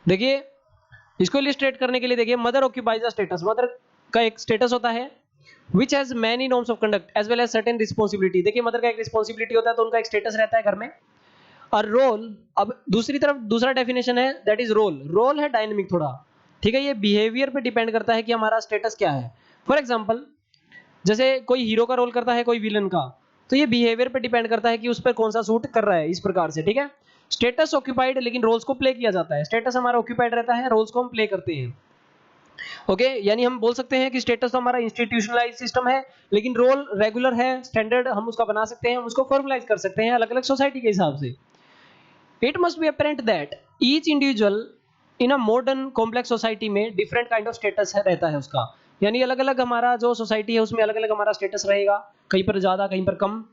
देखिए इसको इलिस्ट्रेट करने के लिए देखिए mother occupies a status, mother का एक स्टेटस होता है which has many norms of conduct as well as certain responsibility. देखिए मदर का एक रिस्पॉन्सिबिलिटी होता है तो उनका एक स्टेटस रहता है घर में। और रोल, अब दूसरी तरफ दूसरा डेफिनेशन है दैट इज रोल। रोल है डायनेमिक थोड़ा, ठीक है, ये बिहेवियर पे डिपेंड करता है कि हमारा स्टेटस क्या है। फॉर एग्जाम्पल जैसे कोई हीरो का रोल करता है कोई विलन का, तो ये बिहेवियर पे डिपेंड करता है कि उस पर कौन सा सूट कर रहा है, इस प्रकार से, ठीक है। स्टेटस ऑक्यूपाइड, लेकिन रोल्स को प्ले किया जाता है। स्टेटस हमारा ऑक्यूपाइड रहता है, रोल्स को हम प्ले करते हैं। ओके, यानी हम बोल सकते हैं कि स्टेटस तो हमारा इंस्टीट्यूशनलाइज सिस्टम है, लेकिन रोल रेगुलर है, स्टैंडर्ड हम उसका बना सकते हैं, हम उसको फॉर्मलाइज कर सकते हैं अलग अलग सोसाइटी के हिसाब से। It must be apparent that each individual in a modern complex society में डिफरेंट काइंड ऑफ स्टेटस रहता है उसका। यानी अलग अलग हमारा जो सोसाइटी है उसमें अलग अलग हमारा स्टेटस रहेगा, कहीं पर ज़्यादा कहीं पर कम।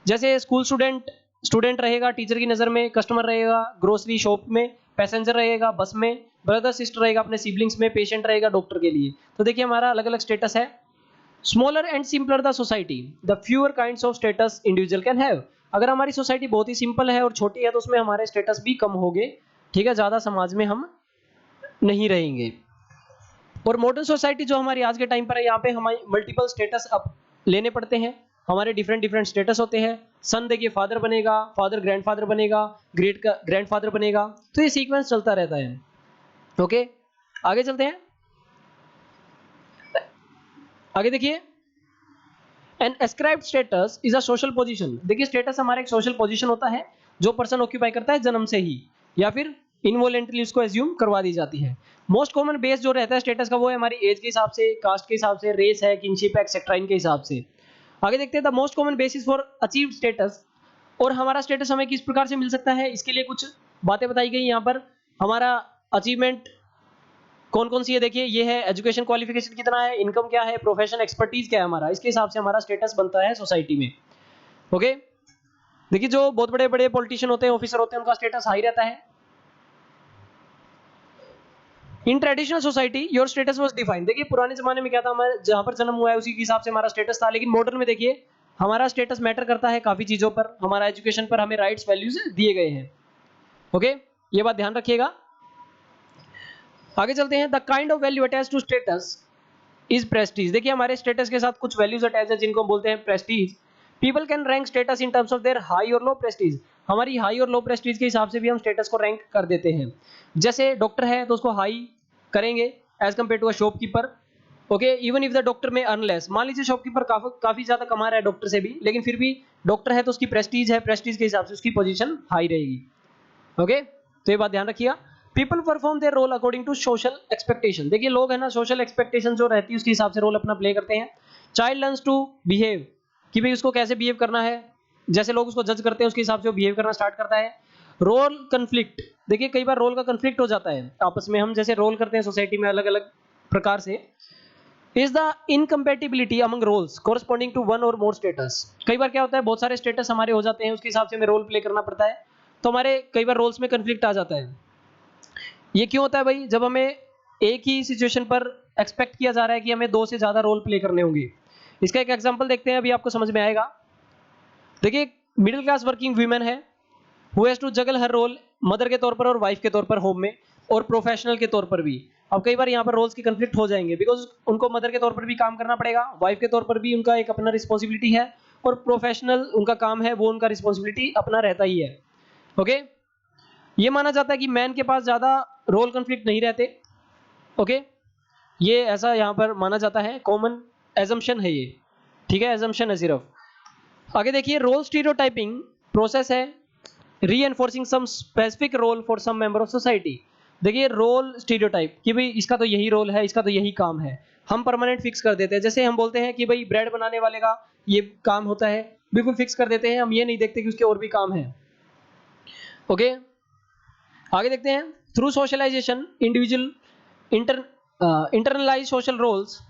जैसे स्कूल स्टूडेंट स्टूडेंट रहेगा टीचर की नज़र में, कस्टमर रहेगा ग्रोसरी शॉप में, पैसेंजर रहेगा बस में, ब्रदर सिस्टर रहेगा अपने सिबलिंग्स में, पेशेंट रहेगा डॉक्टर के लिए। तो देखिए हमारा अलग अलग स्टेटस है। Smaller and simpler the society the fewer kinds of status individual can have. अगर हमारी सोसाइटी बहुत ही सिंपल है और छोटी है तो उसमें हमारे स्टेटस भी कम होंगे, ठीक है, ज़्यादा समाज में हम नहीं रहेंगे। और मॉडर्न सोसाइटी जो हमारी आज के टाइम पर है, यहाँ पे हमारे मल्टीपल स्टेटस अब लेने पड़ते हैं। हमारे डिफरेंट डिफरेंट स्टेटस होते हैं। सन देखिए फादर बनेगा, फादर ग्रैंडफादर बनेगा, ग्रेट का ग्रैंडफादर बनेगा, तो ये सीक्वेंस चलता रहता है। ओके, आगे चलते हैं। आगे देखिए, an ascribed status is a social position. देखिए स्टेटस हमारा एक सोशल पोजीशन होता है जो पर्सन ऑक्यूपाई करता है जन्म से ही, या फिर इनवॉलेंटली उसको एज्यूम करवा दी जाती है। मोस्ट कॉमन बेस जो रहता है स्टेटस का वो है हमारी एज के हिसाब से, कास्ट के हिसाब से, रेस है, किनशिप है, एक्सेट्रा, इनके हिसाब से। आगे देखते हैं the most common basis for achieve status. और हमारा स्टेटस हमें किस प्रकार से मिल सकता है, इसके लिए कुछ बातें बताई गई यहाँ पर। हमारा अचीवमेंट कौन कौन सी है, देखिए ये है एजुकेशन क्वालिफिकेशन कितना है, इनकम क्या है, प्रोफेशन एक्सपर्टीज क्या है हमारा, इसके हिसाब से हमारा स्टेटस बनता है सोसाइटी में। ओके, देखिए जो बहुत बड़े बड़े पॉलिटिशियन होते हैं, ऑफिसर होते हैं, उनका स्टेटस हाई रहता है। In traditional society your status was defined. देखिए पुराने जमाने में क्या था, हमारे जहां पर जन्म हुआ है उसी के हिसाब से हमारा स्टेटस था। लेकिन मॉडर्न में देखिए हमारा स्टेटस मैटर करता है काफी चीजों पर, हमारा एजुकेशन पर हमें राइट्स वैल्यूज दिए गए हैं। ओके, ये बात ध्यान रखिएगा। आगे चलते हैं। The kind of value attach to status is prestige. देखिए हमारे स्टेटस के साथ कुछ वैल्यूज अटैच है जिनको हम बोलते हैं Prestige. People can rank status in terms of their high और लो प्रेस्टीज। हमारी हाई और लो प्रेस्टीज के हिसाब से भी हम स्टेटस को रैंक कर देते हैं। जैसे डॉक्टर है तो उसको हाई करेंगे as compare to a shopkeeper. Okay, even if the doctor may earn less. मान लीजिए शॉपकीपर काफी ज्यादा कमा रहा है डॉक्टर से भी, लेकिन फिर भी डॉक्टर है तो उसकी प्रेस्टीज है, प्रेस्टीज के हिसाब से उसकी पोजीशन हाई रहेगी। ओके, तो ये बात ध्यान रखिएगा। People perform their role according to social expectation. देखिए लोग है ना सोशल एक्सपेक्टेशन जो रहती है उसके हिसाब से रोल अपना प्ले करते हैं। चाइल्ड लर्न्स टू बिहेव, कि भाई उसको कैसे बिहेव करना है, जैसे लोग उसको जज करते हैं उसके हिसाब से वो बिहेव करना स्टार्ट करता है। रोल कंफ्लिक्ट, देखिए कई बार रोल का कंफ्लिक्ट हो जाता है आपस में, हम जैसे रोल करते हैं सोसाइटी में अलग अलग प्रकार से। Is the incompatibility among roles corresponding to one और मोर स्टेटस। कई बार क्या होता है बहुत सारे स्टेटस हमारे हो जाते हैं, उसके हिसाब से हमें रोल प्ले करना पड़ता है, तो हमारे कई बार रोल्स में कंफ्लिक्ट आ जाता है। ये क्यों होता है भाई, जब हमें एक ही सिचुएशन पर एक्सपेक्ट किया जा रहा है कि हमें दो से ज्यादा रोल प्ले करने होंगे। इसका एक एग्जांपल देखते हैं, अभी आपको समझ में आएगा। देखिए मिडिल क्लास वर्किंग वीमेन है who has to juggle her role, mother के तौर पर और वाइफ के तौर पर होम में, और प्रोफेशनल के तौर पर भी। अब कई बार यहाँ पर रोल्स की कंफ्लिक्ट हो जाएंगे बिकॉज उनको मदर के तौर पर भी काम करना पड़ेगा, वाइफ के तौर पर भी उनका एक अपना रिस्पॉन्सिबिलिटी है, और प्रोफेशनल उनका काम है वो उनका रिस्पॉन्सिबिलिटी अपना रहता ही है। ओके, ये माना जाता है कि मैन के पास ज्यादा रोल कंफ्लिक्ट नहीं रहते। ओके, ये ऐसा यहाँ पर माना जाता है, कॉमन एजम्पशन है ये, ठीक है, एजम्पशन है सिर्फ। आगे देखिए, रोल स्टीरियोटाइपिंग प्रोसेस है reinforcing some specific role for some member of society. देखिए रोल स्टीरियोटाइप कि भाई इसका तो यही रोल है, इसका तो यही काम है, हम परमानेंट फिक्स कर देते हैं। जैसे हम बोलते हैं कि भाई ब्रेड बनाने वाले का ये काम होता है, बिल्कुल फिक्स कर देते हैं, हम ये नहीं देखते कि उसके और भी काम है। ओके, आगे देखते हैं। Through socialization individual inter internalize social roles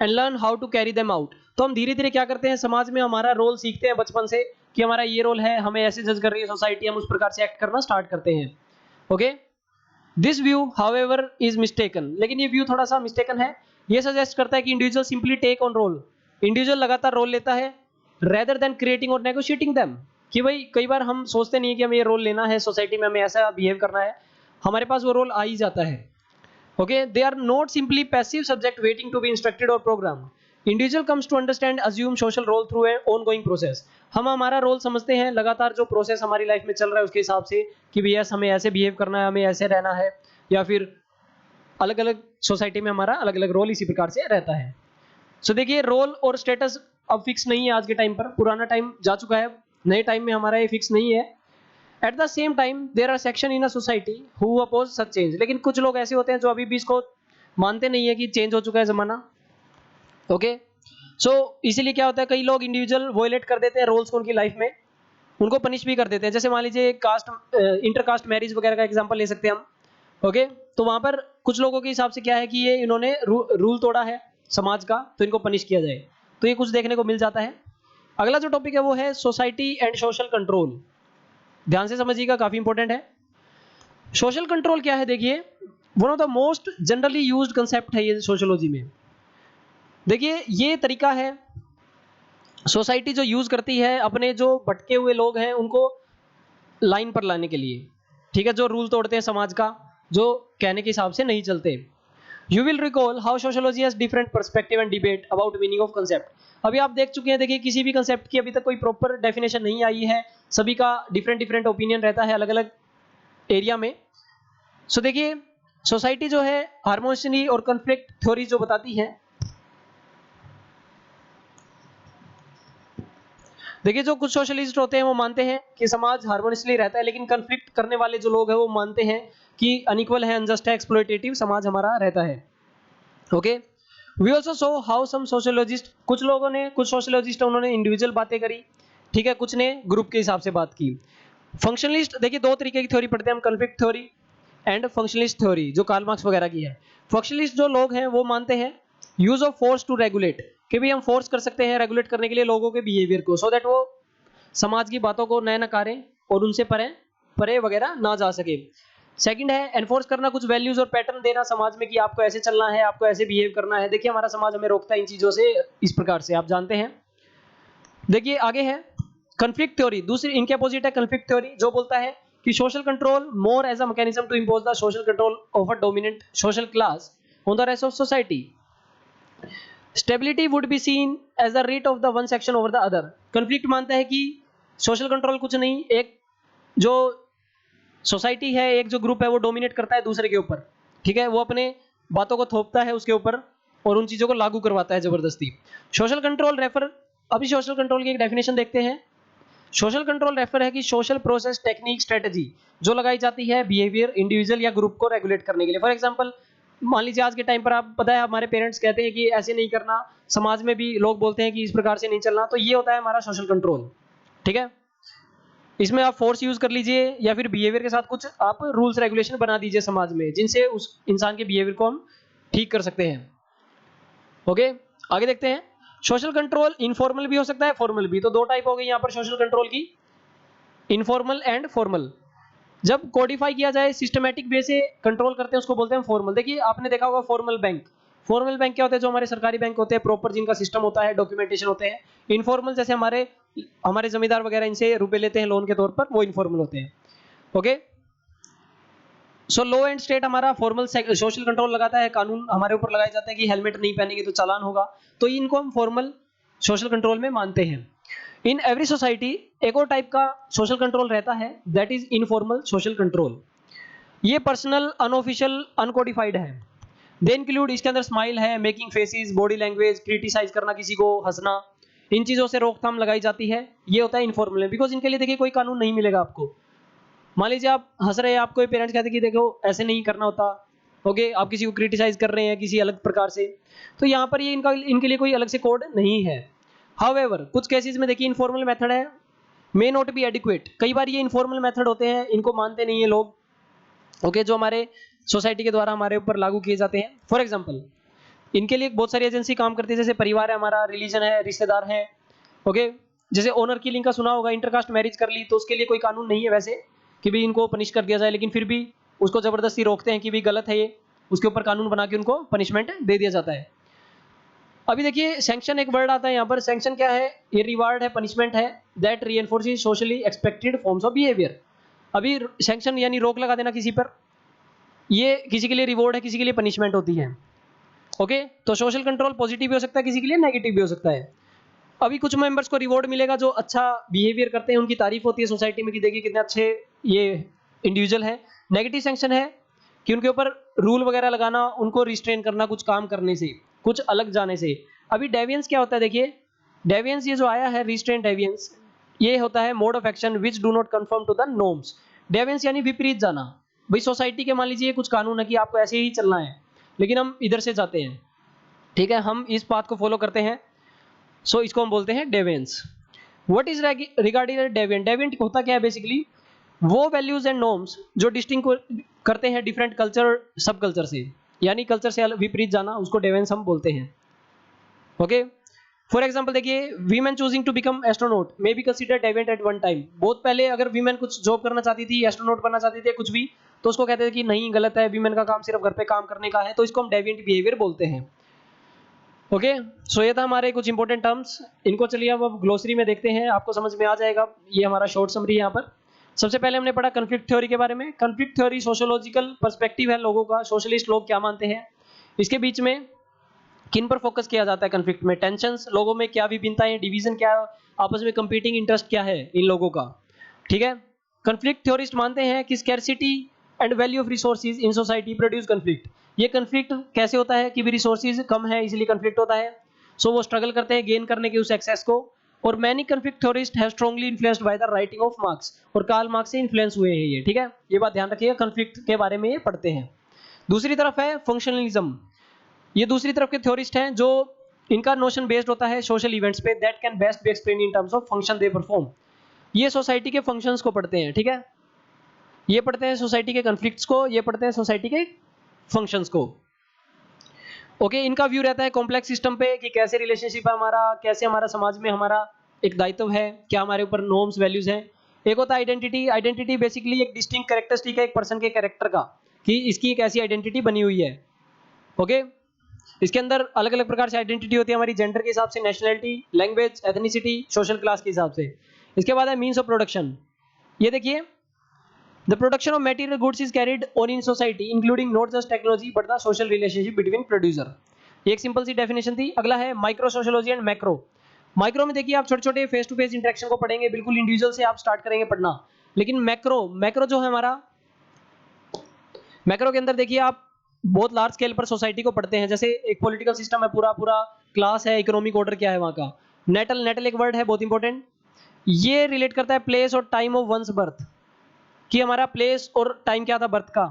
and learn how to carry them out. तो हम धीरे धीरे क्या करते हैं, समाज में हमारा रोल सीखते हैं बचपन से कि हमारा ये रोल है, हमें ऐसे जज कर रही है सोसाइटी, हम उस प्रकार से एक्ट करना स्टार्ट करते हैं। Okay, this view however is mistaken. लेकिन ये व्यू थोड़ा सा मिस्टेकन है। ये सजेस्ट करता है कि individual simply take on role, individual लगातार रोल लेता है रेदर देन क्रिएटिंग और नेगोशिएटिंग देम। कि भाई कई बार हम सोचते नहीं कि हमें ये रोल लेना है सोसाइटी में, हमें ऐसा बिहेव करना है, हमारे पास वो रोल आ ही जाता है। Okay, they are not simply passive subject waiting to be instructed और program. Individual comes to understand assume social role through a ongoing process. हम हमारा रोल समझते हैं लगातार जो प्रोसेस हमारी लाइफ में चल रहा है उसके हिसाब से कि भैया हमें ऐसे बिहेव करना है, हमें ऐसे रहना है, या फिर अलग अलग सोसाइटी में हमारा अलग अलग रोल इसी प्रकार से रहता है। सो देखिए, रोल और स्टेटस अब फिक्स नहीं है आज के टाइम पर, पुराना टाइम जा चुका है, नए टाइम में हमारा ये फिक्स नहीं है। At the same time there are section in a society who oppose such change. लेकिन कुछ लोग ऐसे होते हैं जो अभी भी इसको मानते नहीं है कि चेंज हो चुका है जमाना। ओके, सो इसीलिए क्या होता है, कई लोग इंडिविजुअल वोलेट कर देते हैं रोल्स को उनकी लाइफ में, उनको पनिश भी कर देते हैं। जैसे मान लीजिए कास्ट इंटर कास्ट मैरिज वगैरह का एग्जांपल ले सकते हैं हम। ओके, तो वहां पर कुछ लोगों के हिसाब से क्या है कि ये इन्होंने रूल तोड़ा है समाज का, तो इनको पनिश किया जाए, तो ये कुछ देखने को मिल जाता है। अगला जो टॉपिक है वो है सोसाइटी एंड सोशल कंट्रोल। ध्यान से समझिएगा, काफी इंपॉर्टेंट है। सोशल कंट्रोल क्या है, देखिए one of the most generally used concept है ये सोशियोलॉजी में। देखिए ये तरीका है सोसाइटी जो यूज करती है अपने जो भटके हुए लोग हैं उनको लाइन पर लाने के लिए, ठीक है, जो रूल तोड़ते हैं समाज का, जो कहने के हिसाब से नहीं चलते। You will recall how sociology has different perspective and debate about meaning of concept. अभी आप देख चुके हैं, देखिए किसी भी कंसेप्ट की अभी तक कोई प्रॉपर डेफिनेशन नहीं आई है, सभी का डिफरेंट डिफरेंट ओपिनियन रहता है अलग अलग एरिया में। सो देखिए, सोसाइटी जो है हार्मोनी और कन्फ्लिक्ट थ्योरी जो बताती है, देखिए जो कुछ सोशलिस्ट होते हैं वो मानते हैं कि समाज हार्मोनियसली रहता है, लेकिन कन्फ्लिक्ट करने वाले जो लोग हैं वो मानते हैं कि अनइक्वल है, अनजस्ट है, एक्सप्लॉयटेटिव समाज हमारा रहता है। Okay, we also saw how some sociologist, कुछ लोगों ने, कुछ सोशोलॉजिस्ट उन्होंने इंडिविजुअल बातें करी, ठीक है, कुछ ने ग्रुप के हिसाब से बात की। फंक्शनलिस्ट, देखिए दो तरीके की थ्योरी पढ़ते हैं हम, conflict theory and functionalist theory, जो कार्ल मार्क्स वगैरह की है। फंक्शनलिस्ट जो लोग हैं वो मानते हैं use of force to regulate, कि भी हम फोर्स कर सकते हैं रेगुलेट करने के लिए लोगों के बिहेवियर को, सो दैट वो समाज की बातों को न नकारें और उनसे परे परे वगैरह ना जा सके। सेकंड है एनफोर्स करना, कुछ वैल्यूज और पैटर्न देना समाज में कि आपको ऐसे चलना है, आपको ऐसे बिहेव करना है। देखिए हमारा समाज हमें रोकता है इन चीजों से, इस प्रकार से आप जानते हैं। देखिए आगे है कन्फ्लिक्ट थ्योरी, दूसरी इनके अपोजिट है कन्फ्लिक्ट थ्योरी, जो बोलता है कि social control more as a mechanism to impose the social control of a dominant social class on the rest of society. Stability would be seen as the rate of the one section over the other. Conflict मानता है कि social control कुछ नहीं, एक जो society है, एक जो ग्रुप है वो डोमिनेट करता है दूसरे के ऊपर, ठीक है, वो अपने बातों को थोपता है उसके ऊपर और उन चीजों को लागू करवाता है जबरदस्ती। सोशल कंट्रोल रेफर, अभी सोशल कंट्रोल की एक डेफिनेशन देखते हैं। सोशल कंट्रोल रेफर है कि सोशल प्रोसेस टेक्निक स्ट्रेटजी जो लगाई जाती है बिहेवियर इंडिविजुअल या ग्रुप को रेगुलेट करने के लिए। फॉर एग्जांपल मान लीजिए आज के टाइम पर आप पता है हमारे पेरेंट्स कहते हैं कि ऐसे नहीं करना, समाज में भी लोग बोलते हैं कि इस प्रकार से नहीं चलना, तो ये होता है हमारा सोशल कंट्रोल, ठीक है। इसमें आप फोर्स यूज कर लीजिए या फिर बिहेवियर के साथ कुछ आप रूल्स रेगुलेशन बना दीजिए समाज में, जिनसे उस इंसान के बिहेवियर को हम ठीक कर सकते हैं। ओके, आगे देखते हैं। सोशल कंट्रोल इनफॉर्मल भी हो सकता है, फॉर्मल भी। तो दो टाइप हो गई यहाँ पर सोशल कंट्रोल की, इनफॉर्मल एंड फॉर्मल। जब कोडिफाई किया जाए, सिस्टमैटिक वे से कंट्रोल करते हैं, उसको बोलते हैं फॉर्मल। देखिए आपने देखा होगा फॉर्मल बैंक, फॉर्मल बैंक क्या होते हैं, जो हमारे सरकारी बैंक होते हैं प्रॉपर, जिनका सिस्टम होता है, डॉक्यूमेंटेशन होते हैं। इनफॉर्मल जैसे हमारे हमारे जमींदार वगैरह इनसे रुपए लेते हैं लोन के तौर पर, वो इनफॉर्मल होते हैं। Okay, so law and state हमारा फॉर्मल सोशल कंट्रोल लगाता है, कानून हमारे ऊपर लगाए जाते हैं कि हेलमेट नहीं पहनेंगे तो चालान होगा, तो इनको हम फॉर्मल सोशल कंट्रोल में मानते हैं। इन एवरी सोसाइटी एक और टाइप का सोशल कंट्रोल रहता है, that is informal social control. ये पर्सनल, अनऑफिशियल, अनकोडिफाइड है। दे इंक्लूड, इसके अंदर स्माइल है, making faces, body language, criticize करना किसी को, हंसना, इन चीजों से रोकथाम लगाई जाती है। ये होता है इनफॉर्मल, बिकॉज इनके लिए देखिए कोई कानून नहीं मिलेगा आपको। मान लीजिए आप हंस रहे हैं, आपको पेरेंट्स कहते हैं कि देखो ऐसे नहीं करना होता, ओके, आप किसी को क्रिटिसाइज कर रहे हैं किसी अलग प्रकार से, तो यहाँ पर ये इनके लिए कोई अलग से कोड नहीं है। हाउएवर कुछ केसेस में देखिए इनफॉर्मल मेथड है, मे नॉट बी एडिक्वेट। कई बार ये इनफॉर्मल मेथड होते हैं, इनको मानते नहीं है लोग, ओके, जो हमारे सोसाइटी के द्वारा हमारे ऊपर लागू किए जाते हैं। फॉर एग्जांपल इनके लिए बहुत सारी एजेंसी काम करती है, जैसे परिवार है हमारा, रिलीजन है, रिश्तेदार हैं, ओके। जैसे ओनर किलिंग का सुना होगा, इंटरकास्ट मैरिज कर ली तो उसके लिए कोई कानून नहीं है वैसे कि भी इनको पनिश कर दिया जाए, लेकिन फिर भी उसको जबरदस्ती रोकते हैं कि भी गलत है ये, उसके ऊपर कानून बना के उनको पनिशमेंट दे दिया जाता है। अभी देखिए सैंक्शन एक वर्ड आता है यहाँ पर, सैंक्शन क्या है, ये रिवार्ड है, पनिशमेंट है, that reinforces socially expected forms of behaviour. अभी सैंक्शन यानी रोक लगा देना किसी पर, ये किसी के लिए रिवॉर्ड है, किसी के लिए पनिशमेंट होती है। ओके, तो सोशल कंट्रोल पॉजिटिव भी हो सकता है, किसी के लिए नेगेटिव भी हो सकता है। अभी कुछ मेंबर्स को रिवॉर्ड मिलेगा जो अच्छा बिहेवियर करते हैं, उनकी तारीफ होती है सोसाइटी में कि देखिए कितने अच्छे ये इंडिविजुअल है। नेगेटिव सैंक्शन है कि उनके ऊपर रूल वगैरह लगाना, उनको रिस्ट्रेन करना कुछ काम करने से, कुछ अलग जाने से। अभी डेविएंस क्या होता है, देखिए डेविएंस ये जो आया है रिस्ट्रेन डेविएंस, ये होता है mode of action which do not conform to the norms. Deviance यानी विपरीत जाना। भाई सोसाइटी के मान लीजिए कुछ कानून है कि आपको ऐसे ही चलना है, लेकिन हम इधर से जाते हैं, ठीक है, हम इस पाथ को फॉलो करते हैं, सो इसको हम बोलते हैं deviance. What is regarding deviant, deviant होता क्या है बेसिकली, वो वैल्यूज एंड नॉर्म्स जो डिस्टिंग करते हैं डिफरेंट कल्चर सब कल्चर से, यानी कल्चर से विपरीत जाना, उसको डेविएंस हम बोलते हैं। ओके, फॉर एग्जाम्पल देखिए women choosing to become astronaut may be consider deviant at one time. बहुत पहले अगर वीमेन कुछ जॉब करना चाहती थी, एस्ट्रोनॉट बनना चाहती थी, कुछ भी, तो उसको कहते थे कि नहीं गलत है, वीमेन का काम सिर्फ घर पे काम करने का है, तो इसको हम डेविएंट बिहेवियर बोलते हैं। ओके, सो ये था हमारे कुछ इंपॉर्टेंट टर्म्स, इनको चलिए अब ग्लोसरी में देखते हैं, आपको समझ में आ जाएगा। ये हमारा शॉर्ट समरी है यहाँ पर। सबसे पहले हमने पढ़ा कन्फ्लिक्ट थ्योरी के बारे में। कन्फ्लिक्ट थ्योरी सोशियोलॉजिकल पर्सपेक्टिव है लोगों का, सोशलिस्ट लोग क्या मानते हैं, इसके बीच में किन पर फोकस किया जाता है कन्फ्लिक्ट में, टेंशंस, लोगों में क्या विभिन्नताएं, डिवीजन क्या, आपस में कंपीटिंग इंटरेस्ट क्या है इन लोगों का, ठीक है। कन्फ्लिक्ट थ्योरिस्ट मानते हैं कि scarcity and value of resources in society produce conflict. ये कन्फ्लिक्ट कैसे होता है कि भी रिसोर्सेज कम है इसलिए कन्फ्लिक्ट होता है, सो वो स्ट्रगल करते हैं गेन करने के उस एक्सेस को। और many conflict theorist have strongly influenced by the writing of marks, और कार्ल मार्क्स से इन्फ्लुएंस हुए हैं ये, ठीक है, ये बात ध्यान रखिएगा, कन्फ्लिक्ट के बारे में ये पढ़ते हैं। दूसरी तरफ है फंक्शनलिज्म, ये दूसरी तरफ के थ्योरिस्ट हैं जो इनका नोशन बेस्ड होता है सोशल इवेंट्स पे, that can best B explain in terms of function they perform. ये सोसाइटी के फंक्शंस को पढ़ते हैं, ठीक है, ये पढ़ते हैं सोसाइटी के कन्फ्लिक्ट्स को, ये पढ़ते हैं सोसाइटी के फंक्शंस को। ओके, इनका व्यू रहता है कॉम्प्लेक्स सिस्टम पे कि कैसे रिलेशनशिप है हमारा, कैसे हमारा समाज में हमारा एक दायित्व है, क्या हमारे ऊपर नॉर्म्स वैल्यूज हैं। एक होता है आइडेंटिटी, आइडेंटिटी बेसिकली एक डिस्टिंक्ट कैरेक्टरिस्टिक है एक पर्सन के कैरेक्टर का, कि इसकी एक ऐसी आइडेंटिटी बनी हुई है। ओके, इसके अंदर अलग अलग प्रकार से आइडेंटिटी होती है हमारी, जेंडर के हिसाब से, nationality, language, ethnicity, social class के हिसाब से। इसके बाद है मीन्स ऑफ प्रोडक्शन। ये देखिए the production of material goods is carried on in society including not just technology but the social relationship between producer. एक सिंपल सी डेफिनेशन थी। अगला है micro sociology and macro. Micro में देखिए आप छोटे छोटे फेस टू फेस इंटरेक्शन को पढ़ेंगे, बिल्कुल इंडिविजुअल से आप स्टार्ट करेंगे पढ़ना। लेकिन मैक्रो, मैक्रो जो है हमारा, मैक्रो के अंदर देखिए आप बहुत लार्ज स्केल पर सोसाइटी को पढ़ते हैं, जैसे एक पॉलिटिकल सिस्टम है, पूरा पूरा क्लास है, इकोनॉमिक ऑर्डर क्या है वहाँ का। नेटल, नेटल एक वर्ड है बहुत इंपॉर्टेंट, ये रिलेट करता है प्लेस और टाइम ऑफ वंस बर्थ, कि हमारा प्लेस और टाइम क्या था बर्थ का,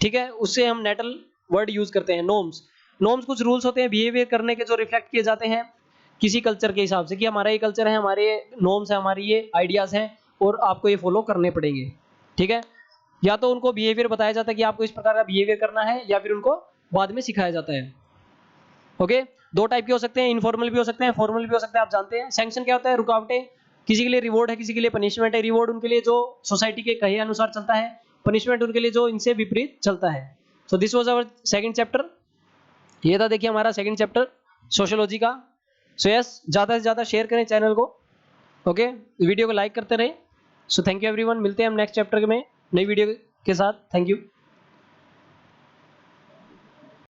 ठीक है, उससे हम नेटल वर्ड यूज करते हैं। नॉर्म्स, नॉर्म्स कुछ रूल्स होते हैं बिहेवियर करने के जो रिफ्लेक्ट किए जाते हैं किसी कल्चर के हिसाब से, कि हमारा ये कल्चर है, हमारे नॉर्म्स है, हमारी ये आइडियाज हैं और आपको ये फॉलो करने पड़ेंगे, ठीक है। या तो उनको बिहेवियर बताया जाता है कि आपको इस प्रकार का बिहेवियर करना है, या फिर उनको बाद में सिखाया जाता है। ओके, दो टाइप के हो सकते हैं, इनफॉर्मल भी हो सकते हैं, फॉर्मल भी हो सकते हैं, आप जानते हैं। सैंक्शन क्या होता है, रुकावटें, किसी के लिए रिवॉर्ड है, किसी के लिए पनिशमेंट है। रिवॉर्ड उनके लिए जो सोसाइटी के कहे अनुसार चलता है, पनिशमेंट उनके लिए जो इनसे विपरीत चलता है। So this was our second chapter, ये था देखिए हमारा सेकंड चैप्टर सोशियोलॉजी का। सो यस, ज़्यादा से ज़्यादा शेयर करें चैनल को, ओके, वीडियो को लाइक करते रहें। सो थैंक यू एवरीवन, मिलते हैं हम नेक्स्ट चैप्टर में नई वीडियो के साथ। Thank you.